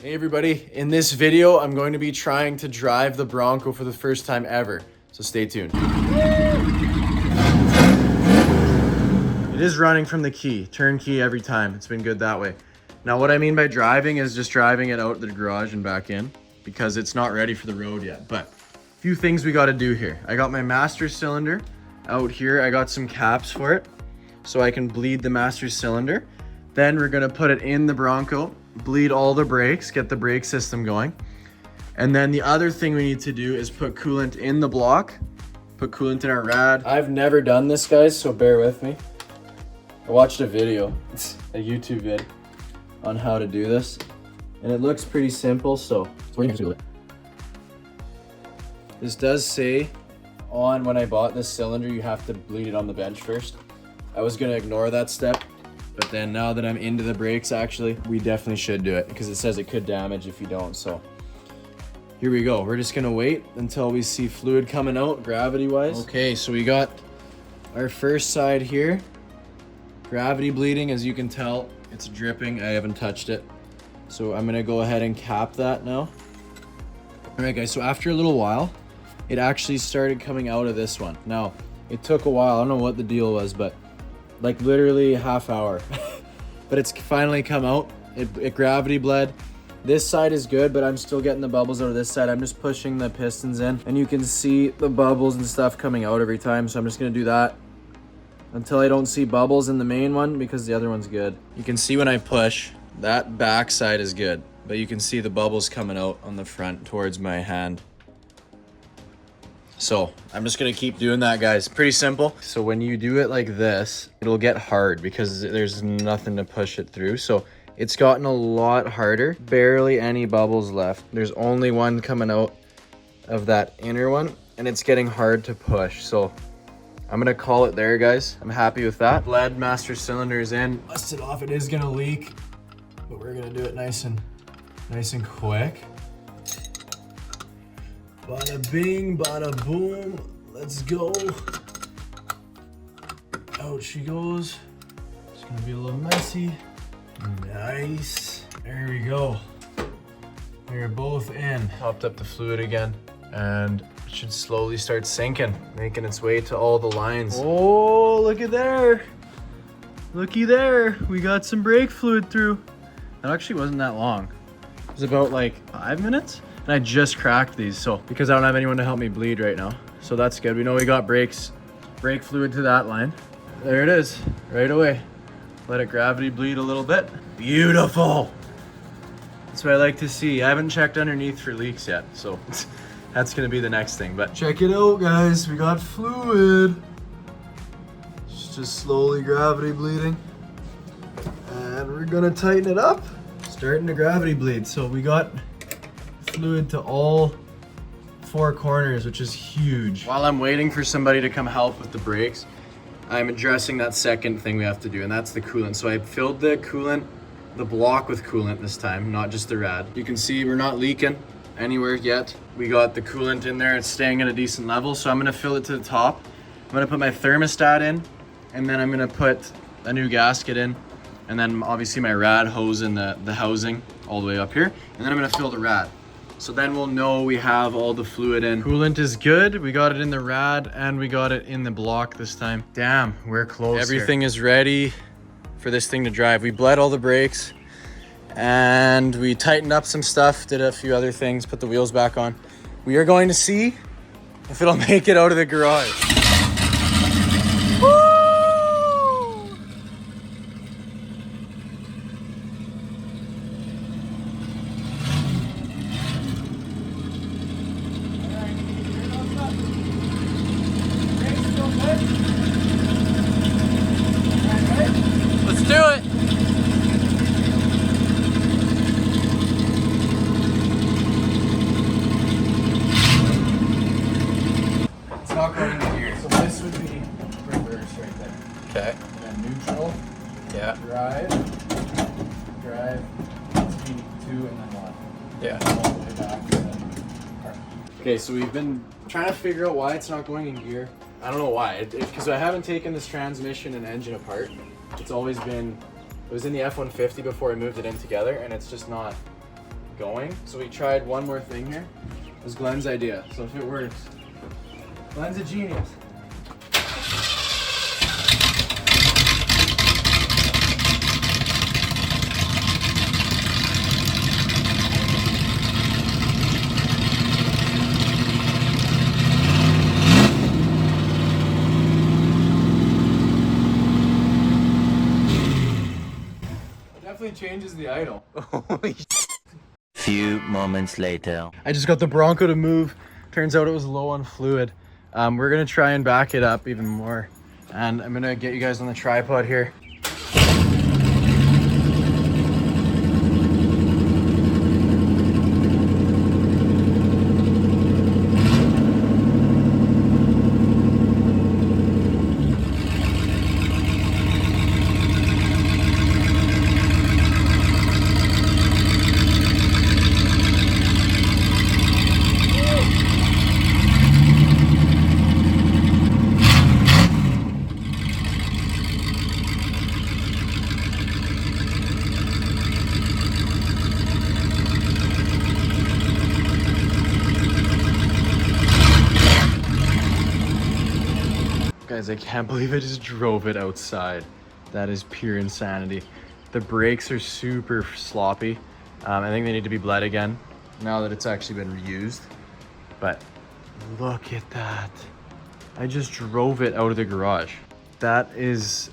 Hey everybody, in this video I'm going to be trying to drive the Bronco for the first time ever, so stay tuned. It is running from the key, turn key every time. It's been good that way. Now what I mean by driving is just driving it out the garage and back in because it's not ready for the road yet. But a few things we got to do here. I got my master cylinder out here. I got some caps for it so I can bleed the master cylinder. Then we're gonna put it in the Bronco, bleed all the brakes, get the brake system going. And then the other thing we need to do is put coolant in the block, put coolant in our rad. I've never done this, guys, so bear with me. I watched a video, it's a YouTube vid on how to do this. And it looks pretty simple, so we're gonna do it. This does say on when I bought this cylinder, you have to bleed it on the bench first. I was gonna ignore that step. But then now that I'm into the brakes, actually, we definitely should do it because it says it could damage if you don't. So here we go. We're just gonna wait until we see fluid coming out gravity wise. Okay, so we got our first side here. Gravity bleeding, as you can tell, it's dripping. I haven't touched it. So I'm gonna go ahead and cap that now. All right guys, so after a little while, it actually started coming out of this one. Now, it took a while. I don't know what the deal was, but like literally a half hour. But it's finally come out. It gravity bled. This side is good, but I'm still getting the bubbles out of this side. I'm just pushing the pistons in and you can see the bubbles and stuff coming out every time. So I'm just gonna do that until I don't see bubbles in the main one because the other one's good. You can see when I push, that back side is good, but you can see the bubbles coming out on the front towards my hand. So I'm just gonna keep doing that, guys. Pretty simple. So when you do it like this, it'll get hard because there's nothing to push it through. So it's gotten a lot harder. Barely any bubbles left. There's only one coming out of that inner one and it's getting hard to push. So I'm gonna call it there, guys. I'm happy with that. Bled master cylinder is in. Bust it off, it is gonna leak, but we're gonna do it nice and quick. Bada bing, bada boom, let's go. Out she goes. It's gonna be a little messy. Nice, there we go. They're both in. Topped up the fluid again and it should slowly start sinking, making its way to all the lines. Oh, look at there. Looky there, we got some brake fluid through. That actually wasn't that long. It was about like 5 minutes. And I just cracked these, so because I don't have anyone to help me bleed right now. So that's good. We know we got brake fluid to that line. There it is, right away. Let it gravity bleed a little bit. Beautiful. That's what I like to see. I haven't checked underneath for leaks yet, so that's gonna be the next thing. But check it out, guys. We got fluid. It's just slowly gravity bleeding. And we're gonna tighten it up. Starting to gravity bleed. So we got fluid to all 4 corners, which is huge. While I'm waiting for somebody to come help with the brakes, I'm addressing that second thing we have to do, and that's the coolant. So I filled the coolant, the block with coolant this time, not just the rad. You can see we're not leaking anywhere yet. We got the coolant in there, it's staying at a decent level, so I'm gonna fill it to the top. I'm gonna put my thermostat in, and then I'm gonna put a new gasket in, and then obviously my rad hose in the housing all the way up here, and then I'm gonna fill the rad. So then we'll know we have all the fluid in. Coolant is good. We got it in the rad and we got it in the block this time. Damn, we're close. Everything is ready for this thing to drive. We bled all the brakes and we tightened up some stuff, did a few other things, put the wheels back on. We are going to see if it'll make it out of the garage. Woo! Let's do it. It's not going into gear. So this would be reverse right there. Okay. And then neutral. Yeah. Drive. Speed 2 and then 1. Yeah. All the way back. And then okay, so we've been trying to figure out why it's not going in gear. I don't know why, because I haven't taken this transmission and engine apart. It's always been, it was in the F-150 before I moved it in together, and it's just not going. So we tried one more thing here. It was Glenn's idea. So if it works, Glenn's a genius. Changes the idle. Few moments later. I just got the Bronco to move. Turns out it was low on fluid. We're gonna try and back it up even more. And I'm gonna get you guys on the tripod here. Guys, I can't believe I just drove it outside. That is pure insanity. The brakes are super sloppy. I think they need to be bled again now that it's actually been reused. But look at that. I just drove it out of the garage. That is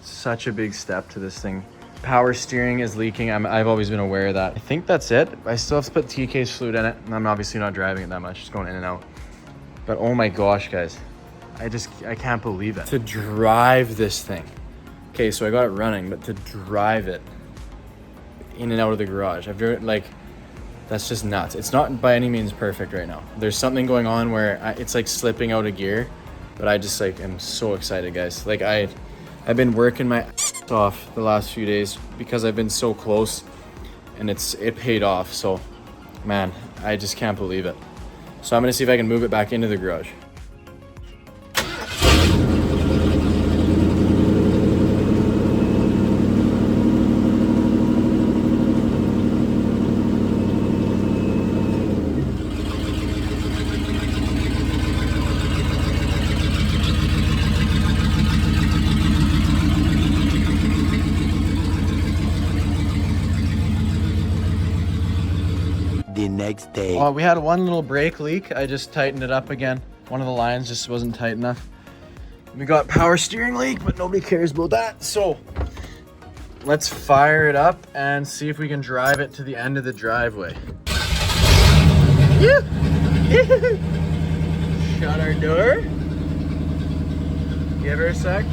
such a big step to this thing. Power steering is leaking. I've always been aware of that. I think that's it. I still have to put TK's fluid in it. And I'm obviously not driving it that much, just going in and out. But oh my gosh, guys. I can't believe it. To drive this thing. Okay, so I got it running, but to drive it in and out of the garage. I've driven, like, that's just nuts. It's not by any means perfect right now. There's something going on where it's like slipping out of gear, but I just like am so excited, guys. Like I've been working my ass off the last few days because I've been so close and it paid off. So man, I just can't believe it. So I'm gonna see if I can move it back into the garage. The next day. Well, we had one little brake leak. I just tightened it up again. One of the lines just wasn't tight enough. We got power steering leak, but nobody cares about that. So let's fire it up and see if we can drive it to the end of the driveway. Shut our door. Give her a sec.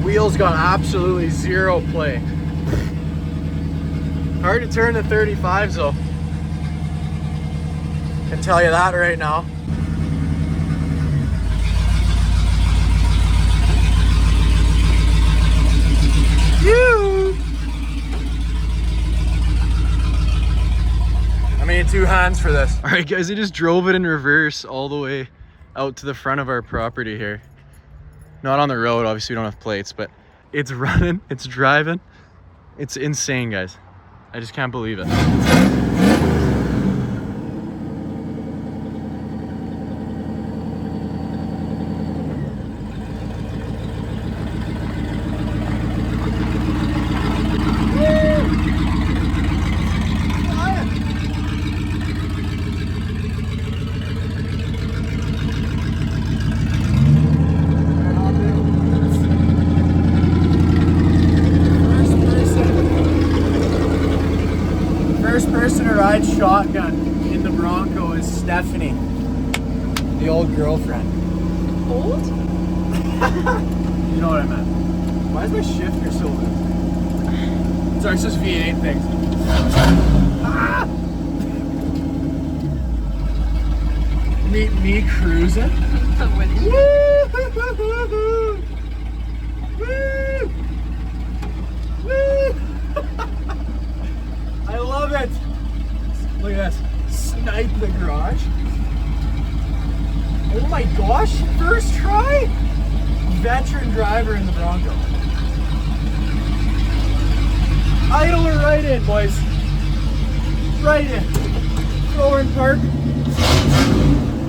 Wheels got absolutely zero play. Hard to turn the 35s though. Can tell you that right now. I need 2 hands for this. All right guys, I just drove it in reverse all the way out to the front of our property here. Not on the road, obviously we don't have plates, but it's running, it's driving. It's insane, guys. I just can't believe it. First person to ride shotgun in the Bronco is Stephanie, the old girlfriend. Old? You know what I meant. Why is my shifter so loose? Sorry, it's just V8 things. Ah! Me cruising. Woo! Woo! Woo! I love it. Look at this. Snipe the garage. Oh my gosh, first try. Veteran driver in the Bronco. Idler right in, boys. Right in. Thrower in park.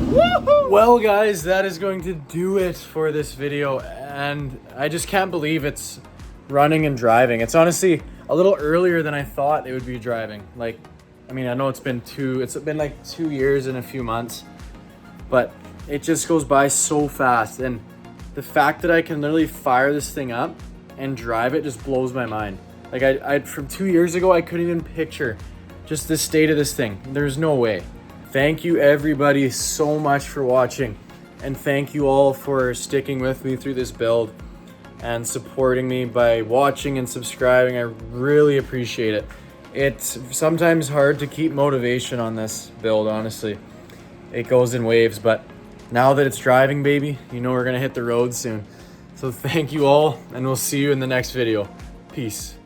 Woohoo! Well, guys, that is going to do it for this video. And I just can't believe it's running and driving. It's honestly a little earlier than I thought it would be driving. Like, I mean, I know it's been like 2 years and a few months, but it just goes by so fast. And the fact that I can literally fire this thing up and drive it just blows my mind. Like I from 2 years ago, I couldn't even picture just the state of this thing. There's no way. Thank you everybody so much for watching, and thank you all for sticking with me through this build and supporting me by watching and subscribing. I really appreciate it. It's sometimes hard to keep motivation on this build, honestly. It goes in waves, but now that it's driving, baby, you know we're gonna hit the road soon. So thank you all, and we'll see you in the next video. Peace.